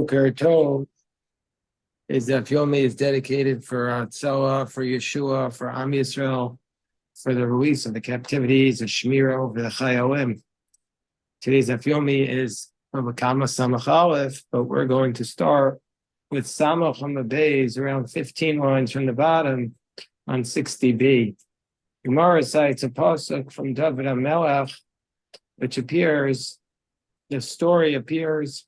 Boker Tov is that Yomi is dedicated for Tzela, for Yeshua, for Am Yisrael, for the release of the captivities, of Shmira over the Chayalim. Today's Yomi is Bava Kamma Samach Aleph, but we're going to start with Samach on the Bays, around 15 lines from the bottom on 60b. Gemara cites a pasuk from David HaMelech, which the story appears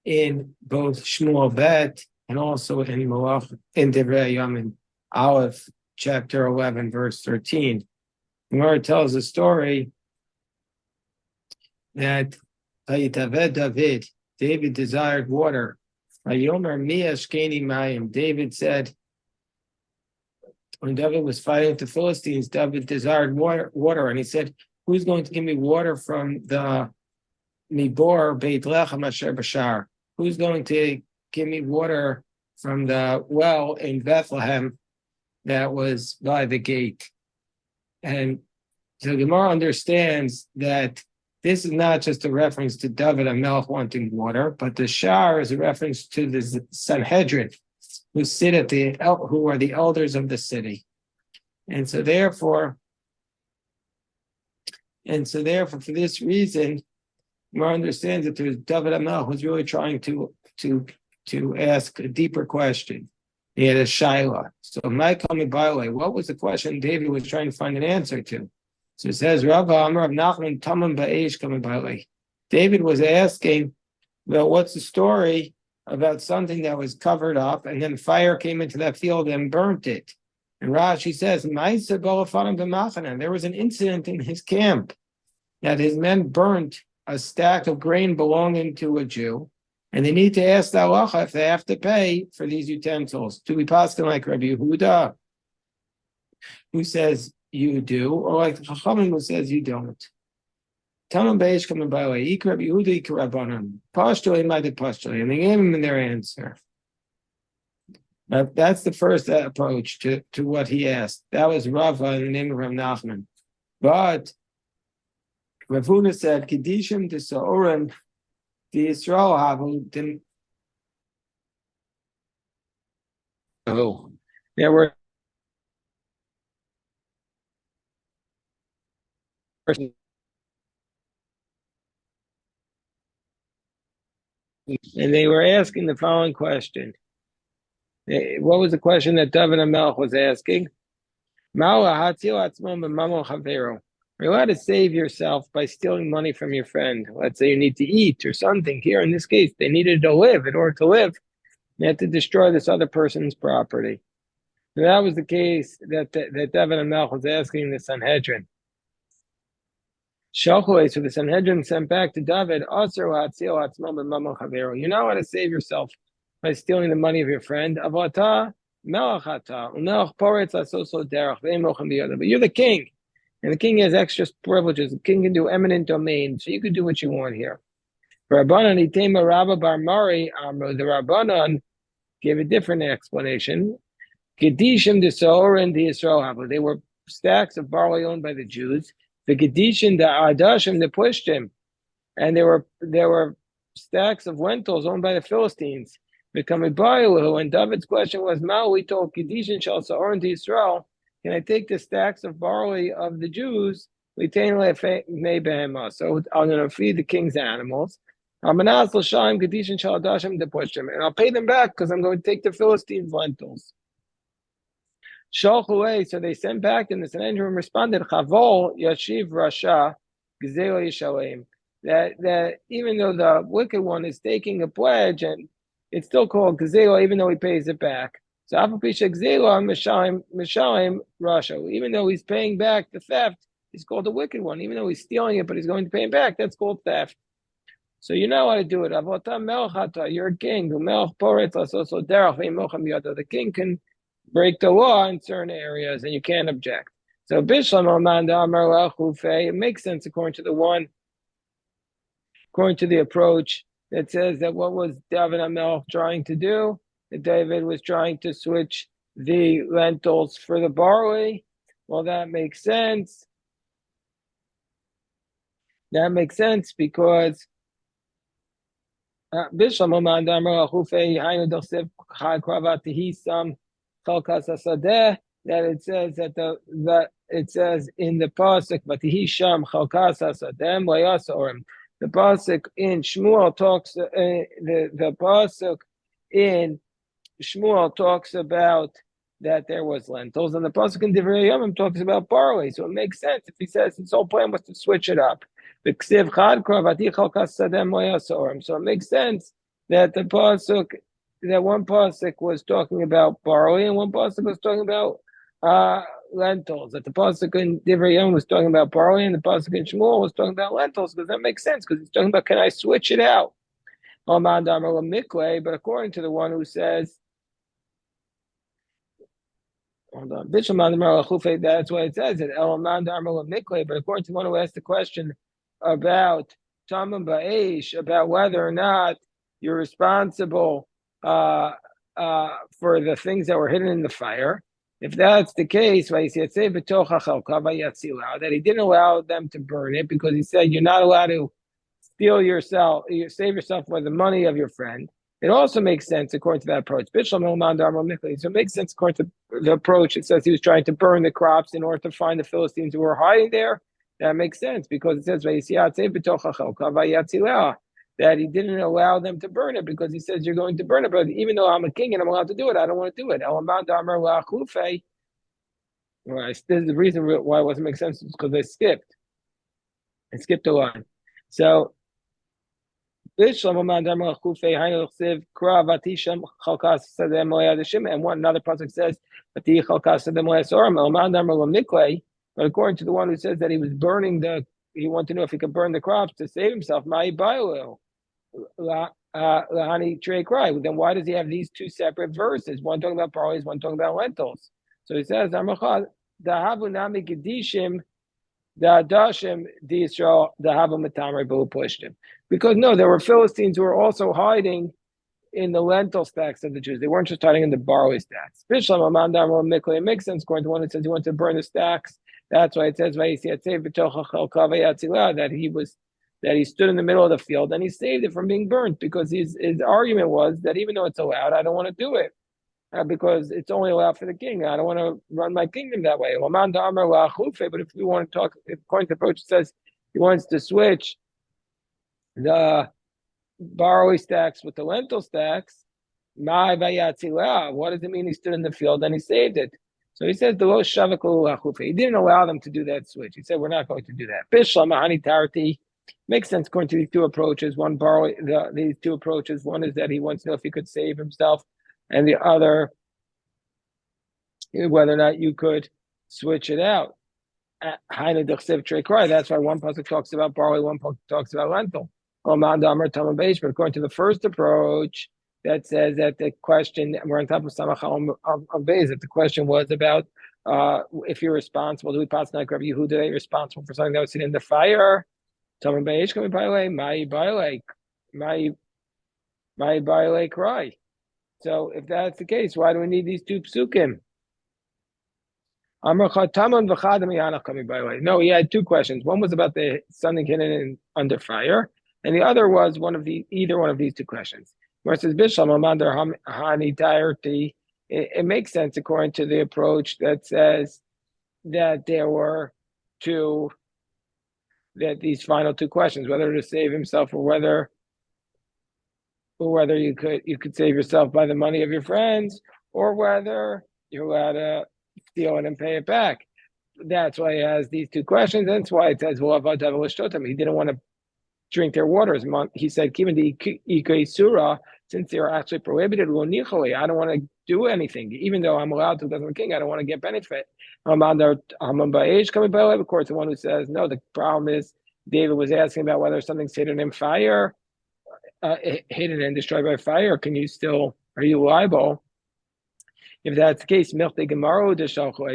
in both Shmuel Bet and also in Malach in Divrei Yamin Aleph, chapter 11, verse 13. Gemara tells a story that David desired water. David said, when David was fighting with the Philistines, David desired water, and he said, "Who's going to give me water from the Mibor Beit Lechem Asher Bashar? Who's going to give me water from the well in Bethlehem that was by the gate?" And so Gemara understands that this is not just a reference to David HaMelech wanting water, but the Shar is a reference to the Sanhedrin, who are the elders of the city. And so therefore, for this reason, Gemara understands that David HaMelech was really trying to ask a deeper question. He had a shaila. So my coming by the way, what was the question David was trying to find an answer to? So it says, Rav Nachman Tamam Ba'esh coming by the way. David was asking, well, what's the story about something that was covered up and then fire came into that field and burnt it? And Rashi says, there was an incident in his camp that his men burnt a stack of grain belonging to a Jew, and they need to ask the halacha if they have to pay for these utensils. Do we pass them like Rabbi Yehuda, who says you do, or like the Chachamim who says you don't? Tamam Beish coming by the way, Ik Rabbi Yehuda, Ik Rabbanan. Pashtuli, Ma'adik Pashtuli. And they gave him their answer. That's the first approach to what he asked. That was Rava in the name of Rav Nachman. But Rav Huna said, Kedishim de Sa'orim, the Yisrael Havu, there were and they were asking the following question. What was the question that David HaMelech was asking? You're allowed to save yourself by stealing money from your friend. Let's say you need to eat or something. Here, in this case, they needed to live. In order to live, they had to destroy this other person's property. And that was the case that David HaMelech was asking the Sanhedrin. So the Sanhedrin sent back to David, you're not allowed to save yourself by stealing the money of your friend. But you're the king, and the king has extra privileges. The king can do eminent domain, so you can do what you want here. The Rabbanan gave a different explanation. They were stacks of barley owned by the Jews. The Gedishin, the Adashim, the Pushtim, and there were stacks of lentils owned by the Philistines. And David's question was, we told Gedishin shall Sa'orin to Israel, can I take the stacks of barley of the Jews? So I'm going to feed the king's animals. And I'll pay them back because I'm going to take the Philistines' lentils. So they sent back, and the Sanhedrin responded, Chavol Yashiv Rasha Gzela Yishalem. That even though the wicked one is taking a pledge, and it's still called Gzela, even though he pays it back. So Afapisha Gzela Mishalim Rasha. Even though he's paying back the theft, he's called the wicked one. Even though he's stealing it, but he's going to pay him back, that's called theft. So you know how to do it. You're a king. The king can break the law in certain areas, and you can't object. So it makes sense according to the approach that says that what was David HaMelech trying to do? That David was trying to switch the lentils for the barley. Well, that makes sense. That makes sense because Bishlam Oman Damar Achufei Hainu Dosif Chad Kravatihi Sam Chalkas Asadeh, that it says that it says in the pasuk Vatihi Sham Chalkas Asadem Layasorim. The pasuk in Shmuel talks the pasuk in Shmuel talks about that there was lentils, and the pasuk in Divrei Yomim talks about barley. So it makes sense if he says his whole plan was to switch it up. So it makes sense that the pasuk, that one pasuk was talking about barley, and one pasuk was talking about lentils. That the pasuk in Divrei Yomim was talking about barley, and the pasuk in Shmuel was talking about lentils, because that makes sense, because he's talking about, can I switch it out? But according to the one who says, hold on, that's why it says it. But according to one who asked the question about Tamim Ba'esh, about whether or not you're responsible for the things that were hidden in the fire, if that's the case, that he didn't allow them to burn it because he said you're not allowed to steal yourself, you save yourself for the money of your friend. It also makes sense according to that approach. So it makes sense according to the approach. It says he was trying to burn the crops in order to find the Philistines who were hiding there. That makes sense because it says that he didn't allow them to burn it because he says you're going to burn it. But even though I'm a king and I'm allowed to do it, I don't want to do it. Well, this is the reason why it wasn't make sense is because I skipped a line. So and one another pasuk says, but according to the one who says that he was burning he wanted to know if he could burn the crops to save himself. Then why does he have these two separate verses? One talking about barley, one talking about lentils. So he says, because no, there were Philistines who were also hiding in the lentil stacks of the Jews. They weren't just hiding in the barley stacks. It makes sense according to one that says he wanted to burn the stacks. That's why it says that he stood in the middle of the field and he saved it from being burnt, because his argument was that even though it's allowed, I don't want to do it. Because it's only allowed for the king. I don't want to run my kingdom that way. But if we want to talk, according to the approach, it says he wants to switch the barley stacks with the lentil stacks. What does it mean he stood in the field and he saved it? So he says the he didn't allow them to do that switch. He said we're not going to do that. Makes sense according to these two approaches. These two approaches. One is that he wants to know if he could save himself, and the other, whether or not you could switch it out. That's why one pasuk talks about barley, one pasuk talks about lentil. But according to the first approach, that says that the question, we're on top of Samach of Beis, that the question was about if you're responsible, do we pass like Rabbi Yehuda that you're responsible for something that was sitting in the fire? Tamim Beish coming by way, my cry. So if that's the case, why do we need these two psukim? No, he had two questions. One was about something hidden under fire, and the other was either one of these two questions. Where it says it makes sense according to the approach that says that there were these final two questions, whether to save himself or whether you could save yourself by the money of your friends, or whether you're allowed to steal it and pay it back. That's why he has these two questions. That's why it says, he didn't want to drink their waters. He said, since they're actually prohibited, I don't want to do anything. Even though I'm allowed to, because I'm a king, I don't want to get benefit. Of course, the one who says, no, the problem is David was asking about whether something's hidden in fire, hidden and destroyed by fire. Are you liable? If that's the case,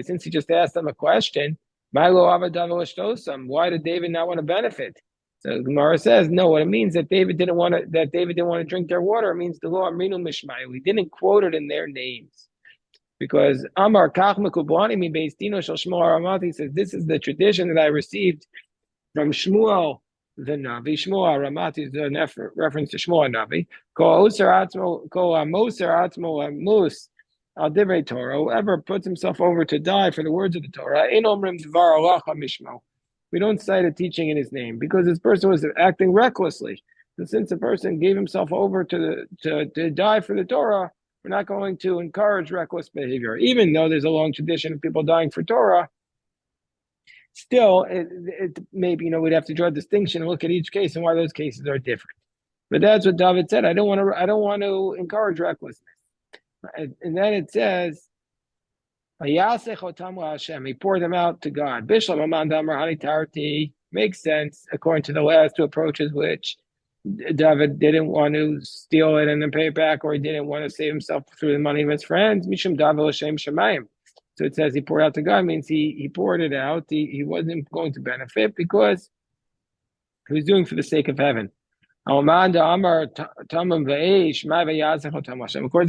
since he just asked them a question, why did David not want to benefit? So Gemara says, no, what it means that David didn't want to drink their water. It means the law Amrinu Mishmael. He didn't quote it in their names. Because Amar Kach Mekubani mi Beis Dino Shel Shmuel Aramat, he says, this is the tradition that I received from Shmuel, the Navi. Shmuel Ramati is the reference to Shmuel Navi. Kol Oser Atzmo, Kol Amoser Atzmo Amus Al Divrei Torah. Whoever puts himself over to die for the words of the Torah, Ein Omrim Dvar Alacha Mishmo. We don't cite a teaching in his name because this person was acting recklessly. And since the person gave himself over to die for the Torah, we're not going to encourage reckless behavior, even though there's a long tradition of people dying for Torah. Still, it maybe we'd have to draw a distinction and look at each case and why those cases are different. But that's what David said. I don't want to encourage recklessness. And then it says, he poured them out to God. Makes sense according to the last two approaches, which David didn't want to steal it and then pay it back, or he didn't want to save himself through the money of his friends. Mishum David L'Shem Shemayim. So it says he poured out to God, means he poured it out. He wasn't going to benefit because he was doing for the sake of heaven. According to the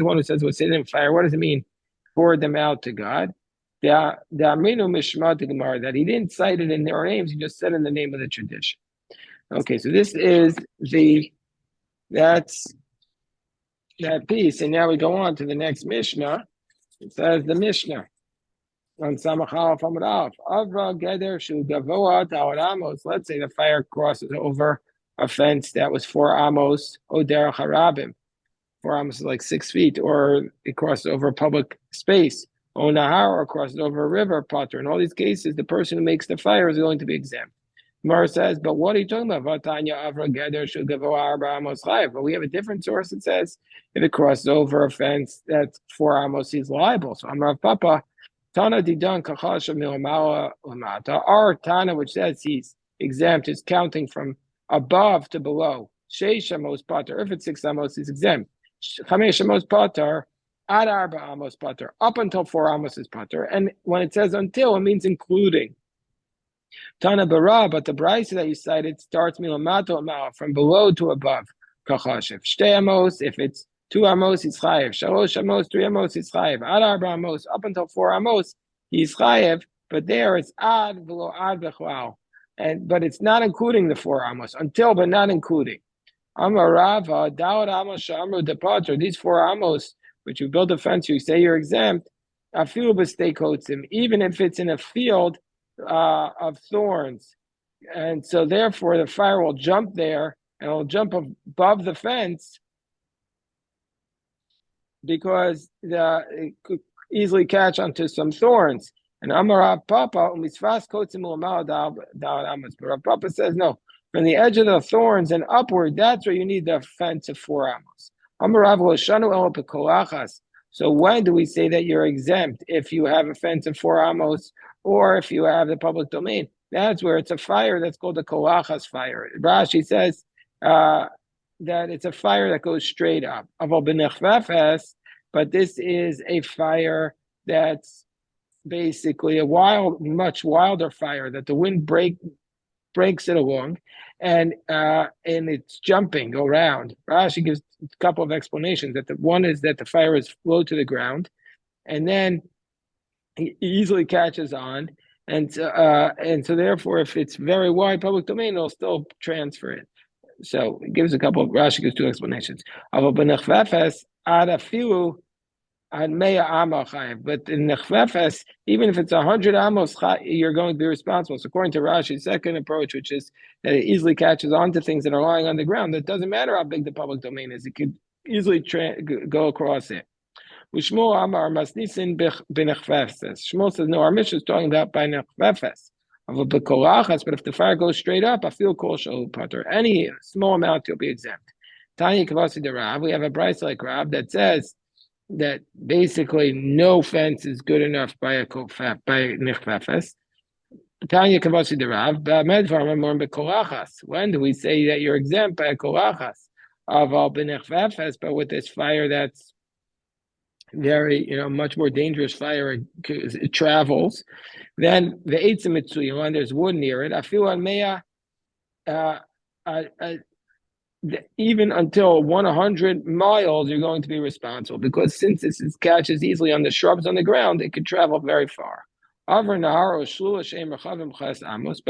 one who says what's in fire, what does it mean? Poured them out to God. That he didn't cite it in their names, he just said in the name of the tradition. Okay, so this is that's that piece, and now we go on to the next Mishnah. It says the Mishnah on Samachal Famadav Avra Geder Shu Gavoa Ta'or Amos. Let's say the fire crosses over a fence that was 4 amos, Oder Harabim. 4 amos is like 6 feet, or it crosses over a public space, or Nahar, or crosses over a river, Potter. In all these cases, the person who makes the fire is going to be exempt. Gemara says, but what are you talking about? But we have a different source that says if it crosses over a fence that's 4 amos, he's liable. So Amar Papa, Tana Didan Kachasha Milamala Lamata. Our Tana, which says he's exempt, is counting from above to below. Sheish amos pater. If it's 6 amos, he's exempt. Chamesh amos pater. Ad arba amos pater. Up until 4 amos is pater. And when it says until, it means including. Tana bara, but the brisa that you cited starts milamato amal, from below to above. Kachashiv. Shtei amos, if it's 2 amos, he's chayev. Shalosh amos, 3 amos, he's chayev. Ad arba amos, up until 4 amos, he's chayev. But there it's ad below ad bechlal. But it's not including the 4 amos, until but not including. Amarava, Dawad amos shamru depater, these 4 amos, which you build a fence, you say you're exempt, afilu b'steikotzim, even if it's in a field of thorns. And so therefore the fire will jump there, and it'll jump above the fence, because it could easily catch onto some thorns. And Amarav Papa, umisfas kotzim u'amal da'ad amos. But Rav Papa says, no, from the edge of the thorns and upward, that's where you need the fence of 4 amos. Amarav l'shanu el pekolachas. So when do we say that you're exempt? If you have a fence of 4 amos, or if you have the public domain, that's where it's a fire that's called a kolachas fire. Rashi says that it's a fire that goes straight up. But this is a fire that's basically a much wilder fire, that the wind breaks it along, and it's jumping around. Rashi gives a couple of explanations. That the one is that the fire is low to the ground, and then he easily catches on, and so therefore, if it's very wide public domain, it'll still transfer it. So it gives Rashi gives 2 explanations. But in Nechvefes, even if it's 100 amos, you're going to be responsible. So according to Rashi's second approach, which is that it easily catches onto things that are lying on the ground, it doesn't matter how big the public domain is, it could easily go across it. Shmuel Amar Masnisin b'Nechvefes. Shmuel says, no, our mission is talking about by Nechvefes. But if the fire goes straight up, I feel kol shalu pater. Any small amount, you'll be exempt. Tanya Kavasi de Rav, we have a brisa like Rav that says that basically no fence is good enough by Nechvefes. Tanya Kavasi de Rav, when do we say that you're exempt by a kolachas of all b'Nechvefes, but with this fire that's very, much more dangerous fire, it travels, then the eitzim mitzuyim, when there's wood near it, I feel on meya, even until 100 miles, you're going to be responsible, because since this catches easily on the shrubs on the ground, it could travel very far. But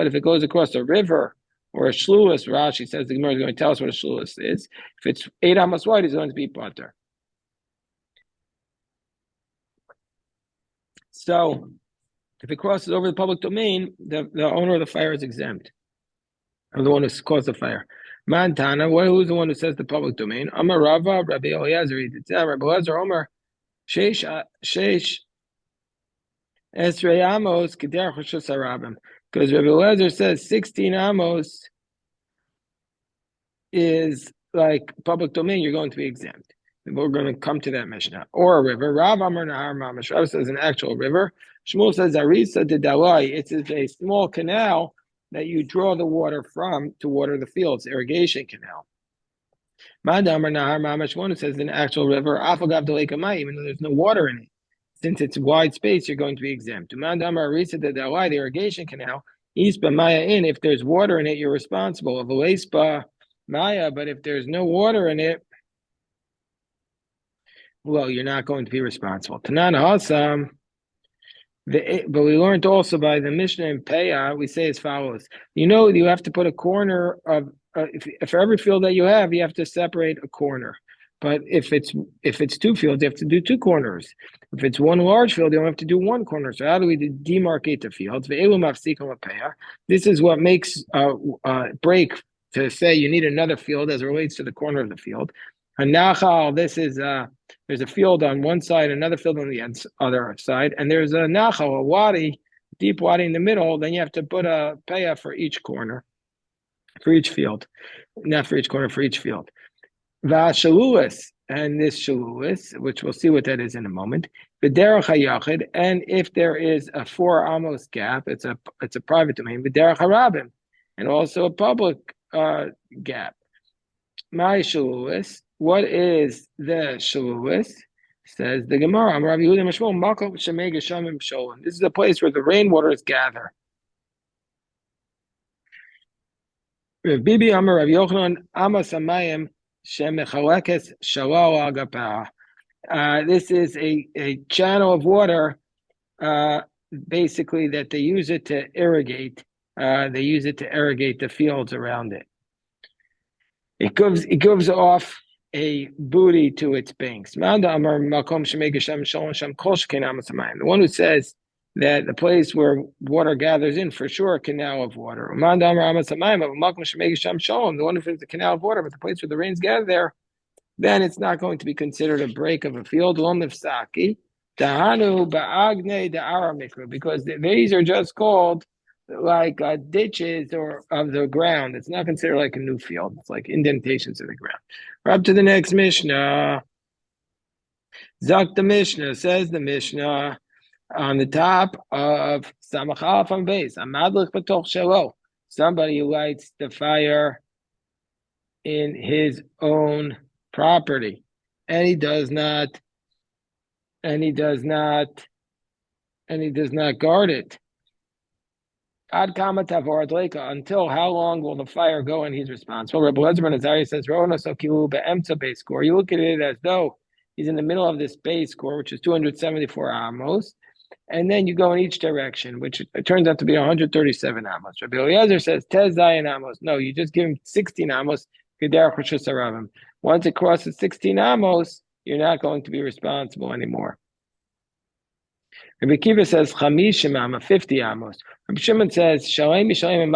if it goes across a river or a shluas. Rashi says the Gemara is going to tell us what a shluas is. If it's 8 amos wide, it's going to be pater. So if it crosses over the public domain, the owner of the fire is exempt, or the one who caused the fire. Mantana, who's the one who says the public domain? Amar Rava, Rabbi Eliezer, Rabbi Eliezer, Omer, Sheish Esrei Amos, Kederach Rishus Harabim. Because Rabbi Eliezer says 16 Amos is like public domain, you're going to be exempt. We're going to come to that Mishnah. Or a river. Rav Amar Nahar Mamash. Rav says an actual river. Shmuel says Arisa de Dalai. It's a small canal that you draw the water from to water the fields, irrigation canal. Madamar Nahar Mamash. One who says an actual river. Afagav de Lake Amai, even though there's no water in it. Since it's wide space, you're going to be exempt. Madamar Arisa de Dalai, the irrigation canal. Ispa Maya in. If there's water in it, you're responsible. Of a Maya, but if there's no water in it, well, you're not going to be responsible. Tanan Hasam, but we learned also by the Mishnah in Peah, we say as follows. You have to put a corner of, for every field that you have to separate a corner. But if it's 2 fields, you have to do 2 corners. If it's 1 large field, you don't have to do 1 corner. So how do we demarcate the fields? This is what makes break to say you need another field as it relates to the corner of the field. And nachal, this is there's a field on one side, another field on the other side, and there's a nachal, a wadi, deep wadi in the middle. Then you have to put a payah for each corner, for each field, not for each corner, for each field. V'ashaluas, and this shaluas, which we'll see what that is in a moment. V'derech hayachid, and if there is a 4 amos gap, it's a private domain. V'derech harabim, and also a public gap. My shaluas. What is the shaluas? Says the Gemara. This is a place where the rainwaters gather. Bibi Amar Rav Yochanan Amas Amayim Shemechalekes Shalal Agapah. This is a channel of water, basically that they use it to irrigate. They use it to irrigate the fields around it. It gives off a booty to its banks. The one who says that the place where water gathers in, for sure, a canal of water. The one who thinks the canal of water, but the place where the rains gather there, then it's not going to be considered a break of a field. Because these are just called like ditches or of the ground. It's not considered like a new field. It's like indentations in the ground. We're up to the next Mishnah. Zak the Mishnah, says the Mishnah, on the top of Samachal from base. Amadlich b'toch shelo. Somebody who lights the fire in his own property, and he does not guard it. Ad kama tavor adleika, until how long will the fire go and he's responsible? Rabbi Eliezer ben Azariah says, you look at it as though he's in the middle of this base core, which is 274 amos, and then you go in each direction, which it turns out to be 137 amos. Rabbi Eliezer says, Tez Zayin amos. No, you just give him 16 amos. Once it crosses 16 amos, you're not going to be responsible anymore. Rabbi Kiva says, 50 amos. Rabbi Shimon says, Rabbi Shimon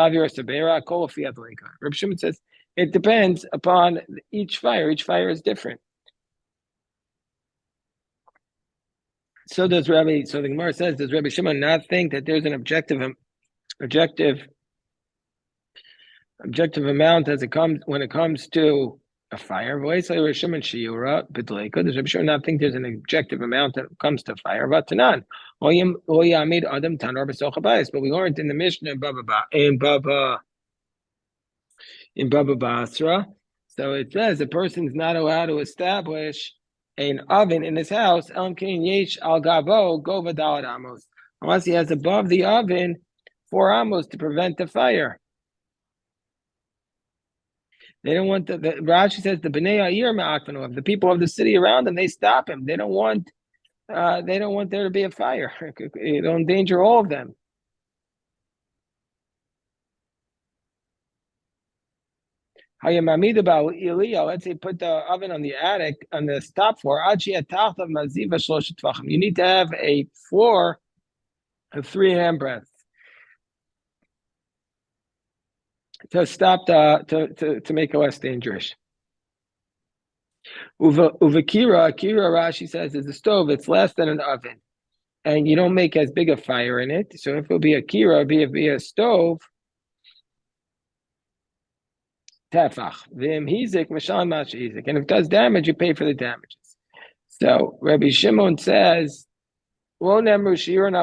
says, it depends upon each fire. Each fire is different. So the Gemara says, does Rabbi Shimon not think that there's an objective amount when it comes to a fire? Does Rabbi Shimon not think there's an objective amount that comes to fire? But we learned in the Mishnah in Bava Basra. So it says a person's not allowed to establish an oven in his house unless he has above the oven 4 amos to prevent the fire. They don't want the Rashi says the Bnei Ha'ir ma'akvanu, the people of the city around them, they stop him. They don't want there to be a fire. It'll endanger all of them. Let's say put the oven on the attic, on the top floor. You need to have a floor of 3 handbreadths to stop to make it less dangerous. Kira Rashi says is a stove. It's less than an oven, and you don't make as big a fire in it. So if it'll be a kira, be a stove. Tefach. And if it does damage, you pay for the damages. So Rabbi Shimon says, Rabbi Shimon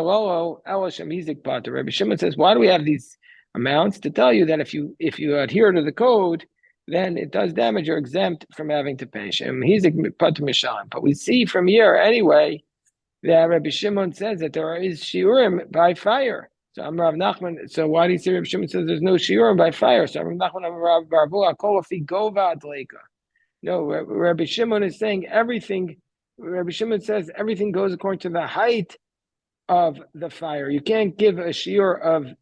says, why do we have these amounts? To tell you that if you adhere to the code, then it does damage, you're exempt from having to pay. But we see from here anyway that Rabbi Shimon says that there is shiurim by fire. So I'm Rav Nachman. So why do you say Rabbi Shimon says there's no shiurim by fire? So Rav Nachman Rav Barvua Kolafi Gova Adleika. No, Rabbi Shimon is saying everything. Rabbi Shimon says everything goes according to the height of the fire. You can't give a shiur of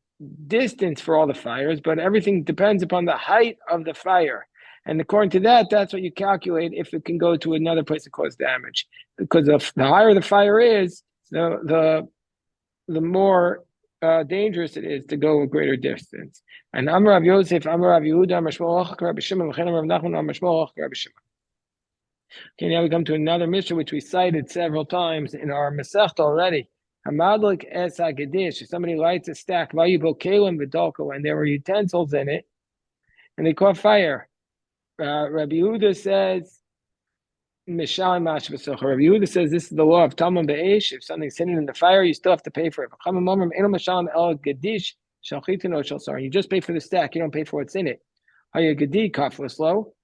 distance for all the fires, but everything depends upon the height of the fire. And according to that, that's what you calculate if it can go to another place to cause damage. Because the higher the fire is, the more dangerous it is to go a greater distance. And Amar Rav Yosef, Amar Rav Yehuda, Amar Shmuel Ochak Rabbi Shimon, V'chein Rav Nachman, Amar Shmuel Ochak Rabbi Shimon. Okay, now we come to another mission which we cited several times in our Masechta already. Hamadlik es hagedish. Somebody lights a stack, vayibo kelim v'dolko, and there were utensils in it, and they caught fire. Rabbi Yehuda says, Mishal Mash V'socha. Rabbi Yehuda says this is the law of Talmud Be'esh. If something's hidden in the fire, you still have to pay for it. You just pay for the stack. You don't pay for what's in it. And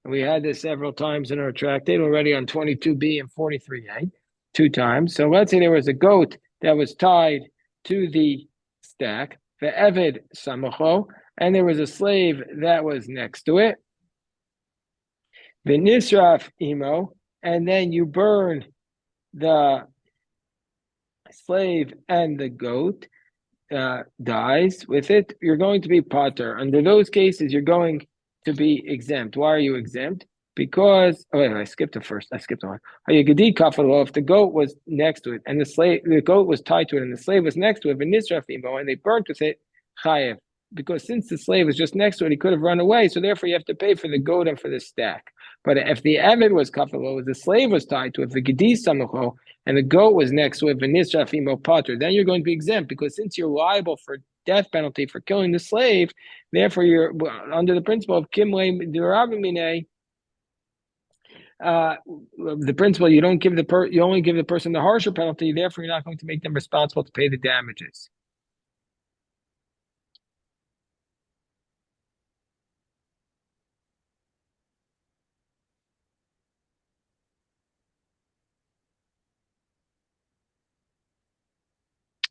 we had this several times in our tractate already on 22b and 43a, 2 times. So let's say there was a goat that was tied to the stack, the Eved Samacho, and there was a slave that was next to it. The Nisraf Imo, and then you burn the slave and the goat dies with it, you're going to be pater. Under those cases, you're going to be exempt. Why are you exempt? Because I skipped it first. I skipped one. If the goat was next to it, and the goat was tied to it, and the slave was next to it, and they burnt with it, chayev. Because since the slave was just next to it, he could have run away. So therefore, you have to pay for the goat and for the stack. But if the Eved was kafalo, the slave was tied to it, the Gedi Samacho, and the goat was next to it, V'nisra Fimo Pater, then you're going to be exempt, because since you're liable for death penalty for killing the slave, therefore you're under the principle of Kimle Dirabimine, the principle you don't give you only give the person the harsher penalty, therefore you're not going to make them responsible to pay the damages.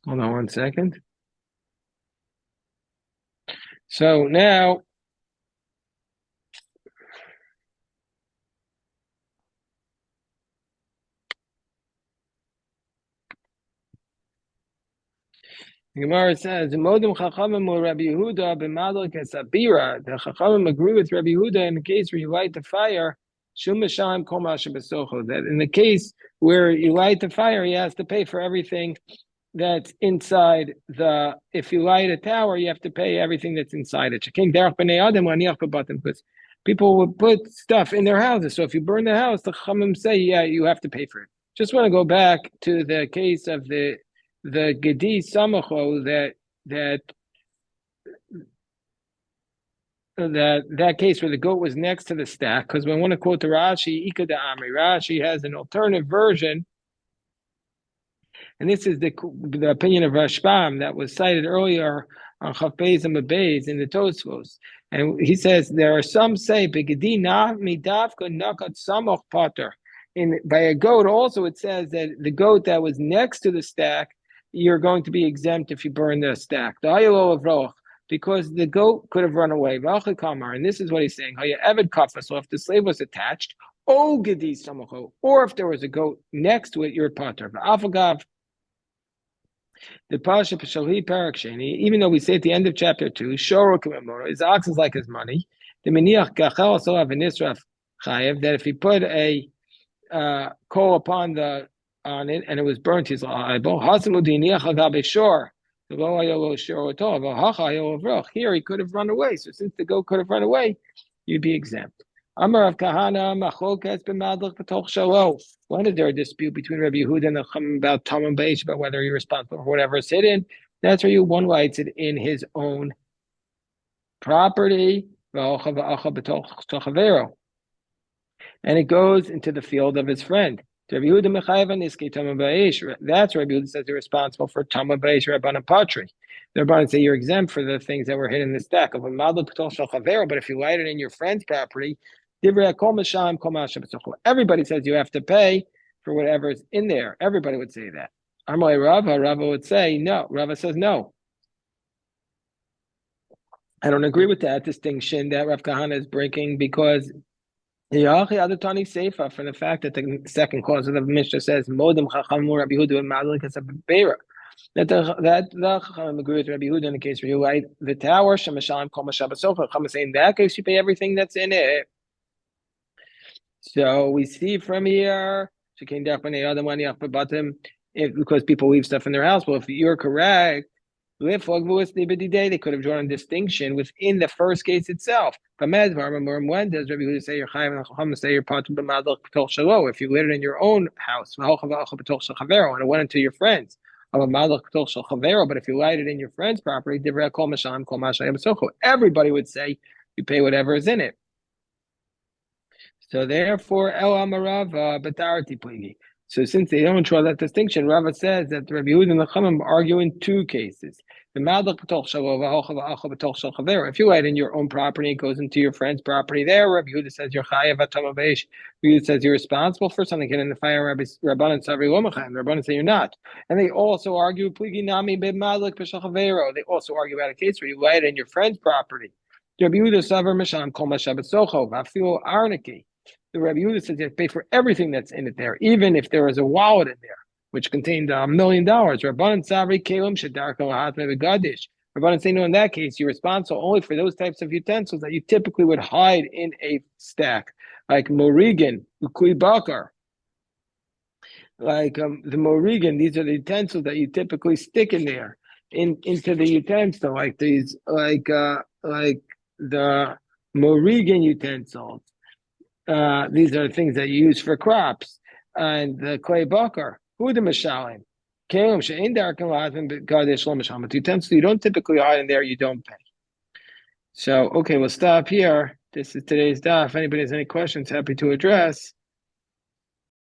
Hold on 1 second. So now, the Gemara says, "Modim Chachamim Rabbi Yehuda b'Malek Esabira." The Chachamim agree with Rabbi Yehuda in the case where you light the fire, Shum Mishalim Kol Masha B'Socho. That in the case where you light the fire, he has to pay for everything that's inside the. If you light a tower, you have to pay everything that's inside it. Because people would put stuff in their houses. So if you burn the house, the Chachamim say, yeah, you have to pay for it. Just want to go back to the case of the Gedi Samacho that case where the goat was next to the stack, because we want to quote the Rashi, Ika da Amri. Rashi has an alternative version, and this is the opinion of Rashbam that was cited earlier on Chafbez and Mabez in the Tosfos. And he says there are some say Begedi na midavka nakat samoch pater. By a goat also it says that the goat that was next to the stack, you're going to be exempt if you burn the stack. Because the goat could have run away. Bava Kamma, and this is what he's saying. So if the slave was attached, or if there was a goat next to it, you're pater. The Pasha Pashalhi Parak Sheni, even though we say at the end of chapter 2, Shoro Kimimono, his ox is like his money. The miniach gachel solav v'nisraf chayev, that if he put a coal upon it and it was burnt, he's liable. Here he could have run away. So since the goat could have run away, you'd be exempt. Amar of Kahana, Machlokas b'madlich b'toch shalo. When is there a dispute between Rabbi Yehuda and the Chum about Tamam Beish, about whether you're responsible for whatever is hidden? That's where one writes it in his own property, and it goes into the field of his friend. That's where Rabbi Yehuda says you're responsible for Tamam Beish, Rabban and Patri. The Rabbanan say you're exempt for the things that were hidden in the stack of a madlik b'toch shel chavero, but if you light it in your friend's property, everybody says you have to pay for whatever's in there. Everybody would say that. Amalei Rava would say no. Rava says no. I don't agree with that distinction that Rav Kahana is breaking, because from the fact that the second clause of the Mishnah says Modim Chachamur Rabbi Yehuda and Madlik as a beira. That the Chachamim agree with Rabbi Yehuda in the case where you light the tower, Shemashalim Kol Mashabasofa. Chachamim say in that case you pay everything that's in it. So we see from here, because people leave stuff in their house. Well, if you're correct, they could have drawn a distinction within the first case itself. When does Rabbi Yehuda say you're chayav and Chachamim say you're part of the madlik b'toch shelo? If you lit it in your own house, and it went into your friends, but if you light it in your friend's property, everybody would say you pay whatever is in it. So therefore, El Amarava Batarati Pligi. So since they don't draw that distinction, Rava says that Rabbi Yehuda and the Chachamim argue in two cases. The madlik b'toch shelo v'hocha b'toch shel chavero. If you light in your own property, it goes into your friend's property. There, Rabbi Yehuda says you're chayav atam beish. Rabbi Yehuda says you're responsible for something in the fire. Rabbanan savri lo mechayim. Rabbanan say you're not. And they also argue pligi nami b'madlik b'shel chavero. They also argue about a case where you light in your friend's property. Rabbi Yehuda savar misham kol mashabat socho v'afilo arniki. The Rabbi Yehuda says you have to pay for everything that's in it there, even if there is a wallet in there, which contained $1 million. Rabbanan Savri Kelim Shadar Kalahat Megadish. Rabbanan say, no, in that case, you're responsible only for those types of utensils that you typically would hide in a stack, like Morigan, Ukui Bakar. Like the Morigan, these are the utensils that you typically stick in there, into the utensil, like these, like the Morigan utensils. These are things that you use for crops, and the clay bakar. Who the mishalim? Utensils you don't typically hide in there, you don't pay. So okay, we'll stop here. This is today's daf. If anybody has any questions, happy to address.